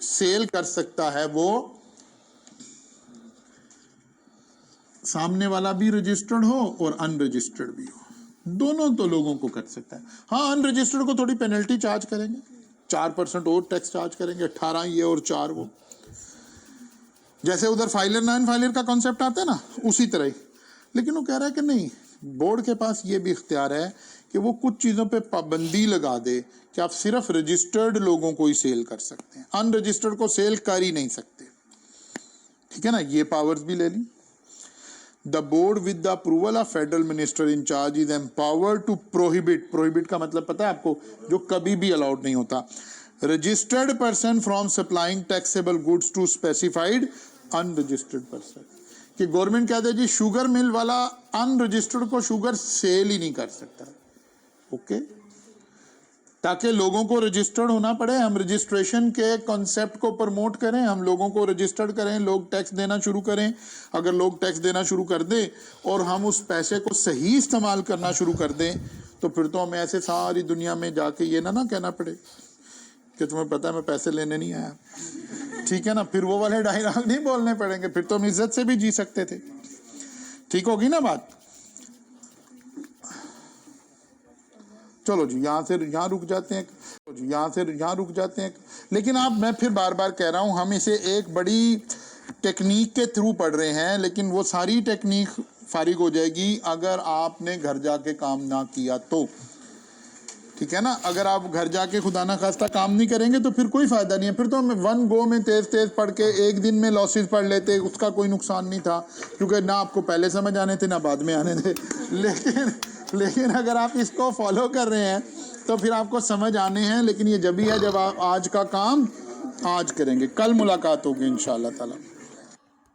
सेल कर सकता है, वो सामने वाला भी रजिस्टर्ड हो और अनरजिस्टर्ड भी हो, दोनों तो लोगों को कर सकता है। हाँ अनरजिस्टर्ड को थोड़ी पेनल्टी चार्ज करेंगे, 4% और टैक्स चार्ज करेंगे, 18 ये और 4 वो, जैसे उधर फाइलर नॉन फाइलर का कॉन्सेप्ट आता है ना, उसी तरह ही। लेकिन वो कह रहा है कि नहीं, बोर्ड के पास ये भी इख्तियार है कि वो कुछ चीज़ों पे पाबंदी लगा दे कि आप सिर्फ रजिस्टर्ड लोगों को ही सेल कर सकते हैं, अनरजिस्टर्ड को सेल कर ही नहीं सकते। ठीक है ना, ये पावर्स भी ले ली। The board with the approval of federal minister in charge is empowered to prohibit का मतलब पता है आपको, जो कभी भी अलाउड नहीं होता, registered person from supplying taxable goods to specified unregistered person। कि गवर्नमेंट कहते हैं जी शुगर मिल वाला अनरजिस्टर्ड को शुगर सेल ही नहीं कर सकता, ओके, ताकि लोगों को रजिस्टर्ड होना पड़े। हम रजिस्ट्रेशन के कॉन्सेप्ट को प्रमोट करें, हम लोगों को रजिस्टर्ड करें, लोग टैक्स देना शुरू करें। अगर लोग टैक्स देना शुरू कर दें और हम उस पैसे को सही इस्तेमाल करना शुरू कर दें तो फिर तो हमें ऐसे सारी दुनिया में जाके ये ना कहना पड़े कि तुम्हें पता है मैं पैसे लेने नहीं आया। ठीक है ना, फिर वो वाले डायलॉग नहीं बोलने पड़ेंगे, फिर तो हम इज्जत से भी जी सकते थे। ठीक होगी ना बात। चलो जी यहाँ से यहाँ रुक जाते हैं, लेकिन आप, मैं फिर बार बार कह रहा हूँ, हम इसे एक बड़ी टेक्निक के थ्रू पढ़ रहे हैं, लेकिन वो सारी टेक्निक फारिग हो जाएगी अगर आपने घर जाके काम ना किया तो। ठीक है ना, अगर आप घर जाके खुदा ना खास्ता काम नहीं करेंगे तो फिर कोई फायदा नहीं है। फिर तो हम वन गो में तेज पढ़ के एक दिन में लॉसेस पढ़ लेते, उसका कोई नुकसान नहीं था, क्योंकि ना आपको पहले समझ आने थे ना बाद में आने थे। लेकिन अगर आप इसको फॉलो कर रहे हैं तो फिर आपको समझ आने हैं। लेकिन ये जब भी है जब आप आज का काम आज करेंगे। कल मुलाकात होगी इंशाअल्लाह ताला।